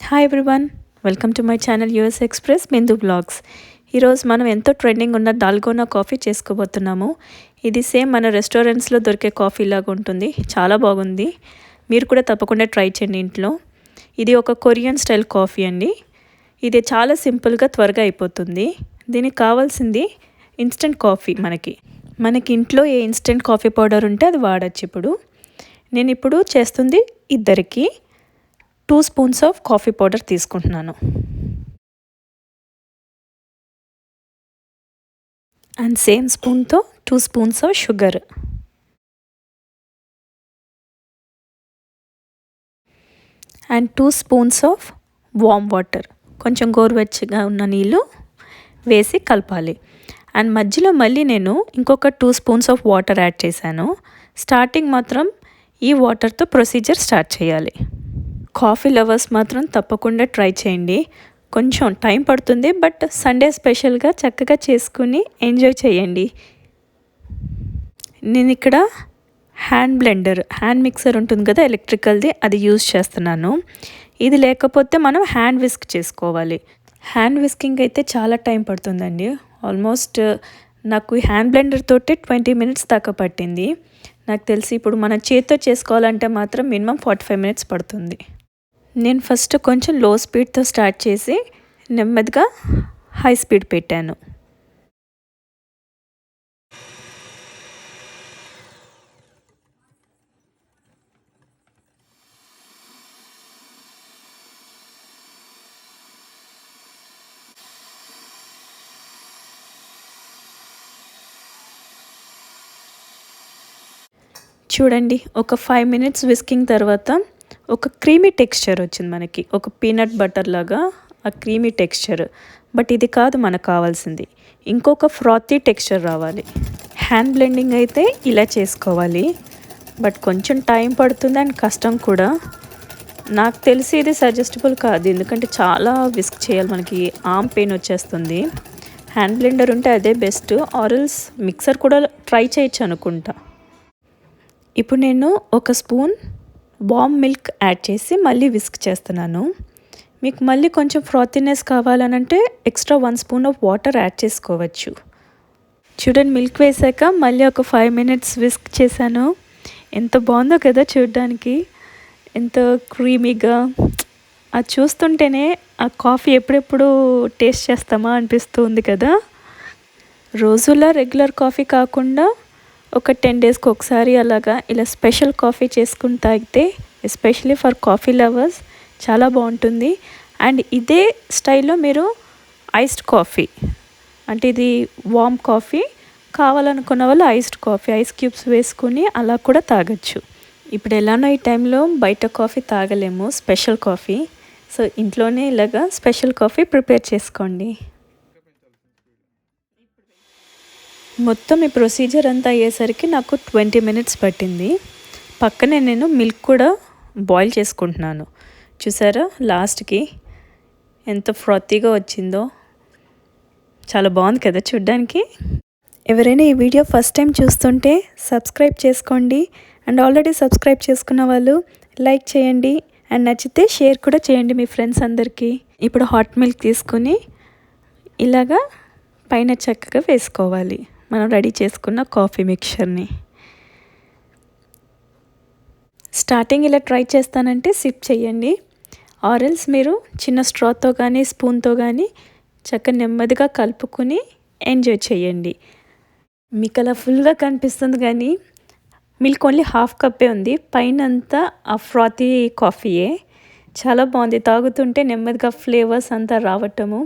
Hi everyone, welcome to my channel US express Bindu vlogs. ఈరోజు మనం ఎంతో trending ఉన్న దాల్గోనా కాఫీ చేసుకోబోతున్నాము. ఇది సేమ్ మన రెస్టారెంట్స్లో దొరికే కాఫీ లాగా ఉంటుంది. చాలా బాగుంది. మీరు కూడా తప్పకుండా ట్రై చేయండి ఇంట్లో. ఇది ఒక కొరియన్ స్టైల్ కాఫీ అండి. ఇది చాలా సింపుల్గా త్వరగా అయిపోతుంది. దీనికి కావాల్సింది ఇన్స్టెంట్ కాఫీ. మనకి ఇంట్లో ఏ ఇన్స్టెంట్ కాఫీ పౌడర్ ఉంటే అది వాడచ్చు. నేను ఇప్పుడు చేస్తుంది ఇద్దరికి 2 స్పూన్స్ ఆఫ్ కాఫీ పౌడర్ తీసుకుంటున్నాను. అండ్ సేమ్ స్పూన్తో 2 spoons of sugar and 2 spoons of warm water. కొంచెం గోరువెచ్చగా ఉన్న నీళ్ళు వేసి కలపాలి. అండ్ మధ్యలో మళ్ళీ నేను ఇంకొక 2 స్పూన్స్ ఆఫ్ వాటర్ యాడ్ చేశాను. స్టార్టింగ్ మాత్రం ఈ వాటర్తో ప్రొసీజర్ స్టార్ట్ చేయాలి. కాఫీ లవర్స్ మాత్రం తప్పకుండా ట్రై చేయండి. కొంచెం టైం పడుతుంది, బట్ సండే స్పెషల్గా చక్కగా చేసుకుని ఎంజాయ్ చేయండి. నేను ఇక్కడ హ్యాండ్ మిక్సర్ ఉంటుంది కదా, ఎలక్ట్రికల్ది, అది యూజ్ చేస్తున్నాను. ఇది లేకపోతే మనం హ్యాండ్ విస్క్ చేసుకోవాలి. హ్యాండ్ విస్కింగ్ అయితే చాలా టైం పడుతుందండి. ఆల్మోస్ట్ నాకు ఈ హ్యాండ్ బ్లెండర్ తోటి 20 మినిట్స్ దాకా పట్టింది. నాకు తెలిసి ఇప్పుడు మన చేతితో చేసుకోవాలంటే మాత్రం మినిమం 45 మినిట్స్ పడుతుంది. నేను ఫస్ట్ కొంచెం లో స్పీడ్తో స్టార్ట్ చేసి నెమ్మదిగా హై స్పీడ్ పెట్టాను. చూడండి, ఒక 5 మినిట్స్ విస్కింగ్ తర్వాత ఒక క్రీమీ టెక్స్చర్ వచ్చింది మనకి. ఒక పీనట్ బటర్ లాగా ఆ క్రీమీ టెక్స్చర్. బట్ ఇది కాదు మనకు కావాల్సింది. ఇంకొక ఫ్రాతీ టెక్స్చర్ రావాలి. హ్యాండ్ బ్లెండింగ్ అయితే ఇలా చేసుకోవాలి, బట్ కొంచెం టైం పడుతుంది అండ్ కష్టం కూడా. నాకు తెలిసి ఇది సజెస్టబుల్ కాదు, ఎందుకంటే చాలా విస్క్ చేయాలి. మనకి ఆర్మ్ పెయిన్ వచ్చేస్తుంది. హ్యాండ్ బ్లెండర్ ఉంటే అదే బెస్ట్, ఆరల్స్ మిక్సర్ కూడా ట్రై చేయొచ్చు అనుకుంటా. ఇప్పుడు నేను ఒక స్పూన్ వామ్ మిల్క్ యాడ్ చేసి మళ్ళీ విస్క్ చేస్తున్నాను. మీకు మళ్ళీ కొంచెం ఫ్రాతీనెస్ కావాలనంటే extra 1 spoon of water add చేసుకోవచ్చు. చూడండి, మిల్క్ వేసాక మళ్ళీ ఒక 5 మినిట్స్ విస్క్ చేశాను. ఎంత బాగుందో కదా చూడడానికి, ఎంత క్రీమీగా. అది చూస్తుంటేనే ఆ కాఫీ ఎప్పుడెప్పుడు టేస్ట్ చేస్తామా అనిపిస్తుంది కదా. రోజులా రెగ్యులర్ కాఫీ కాకుండా ఒక 10 డేస్కి ఒకసారి అలాగా ఇలా స్పెషల్ కాఫీ చేసుకుని తాగితే, ఎస్పెషలీ ఫర్ కాఫీ లవర్స్, చాలా బాగుంటుంది. అండ్ ఇదే స్టైల్లో మీరు ఐస్డ్ కాఫీ, అంటే ఇది వామ్ కాఫీ కావాలనుకున్న వాళ్ళు ఐస్డ్ కాఫీ, ఐస్ క్యూబ్స్ వేసుకుని అలా కూడా తాగొచ్చు. ఇప్పుడు ఎలానో ఈ టైంలో బయట కాఫీ తాగలేము, స్పెషల్ కాఫీ. సో ఇంట్లోనే ఇలాగా స్పెషల్ కాఫీ ప్రిపేర్ చేసుకోండి. మొత్తం ఈ ప్రొసీజర్ అంతా అయ్యేసరికి నాకు 20 మినిట్స్ పట్టింది. పక్కనే నేను మిల్క్ కూడా బాయిల్ చేసుకుంటున్నాను. చూసారా లాస్ట్కి ఎంత ఫ్రాతీగా వచ్చిందో. చాలా బాగుంది కదా చూడ్డానికి. ఎవరైనా ఈ వీడియో ఫస్ట్ టైం చూస్తుంటే సబ్స్క్రైబ్ చేసుకోండి. అండ్ ఆల్రెడీ సబ్స్క్రైబ్ చేసుకున్న వాళ్ళు లైక్ చేయండి. అండ్ నచ్చితే షేర్ కూడా చేయండి మీ ఫ్రెండ్స్ అందరికీ. ఇప్పుడు హాట్ మిల్క్ తీసుకుని ఇలాగా పైన చక్కగా వేసుకోవాలి మనం రెడీ చేసుకున్న కాఫీ మిక్చర్ని. స్టార్టింగ్ ఇలా ట్రై చేస్తానంటే సిప్ చేయండి, ఆరెల్స్ మీరు చిన్న స్ట్రాతో కానీ స్పూన్తో కానీ చక్కగా నెమ్మదిగా కలుపుకుని ఎంజాయ్ చేయండి. మీకు అలా ఫుల్గా కనిపిస్తుంది కానీ మిల్క్ ఓన్లీ హాఫ్ కప్పే ఉంది, పైన అంతా ఆ ఫ్రాతీ కాఫీయే. చాలా బాగుంది, తాగుతుంటే నెమ్మదిగా ఫ్లేవర్స్ అంతా రావటము.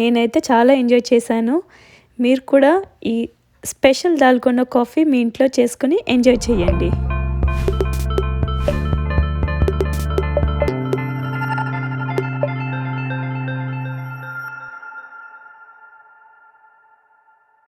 నేనైతే చాలా ఎంజాయ్ చేశాను. మీరు కూడా ఈ స్పెషల్ దాల్గోనా కాఫీ మీ ఇంట్లో చేసుకుని ఎంజాయ్ చేయండి.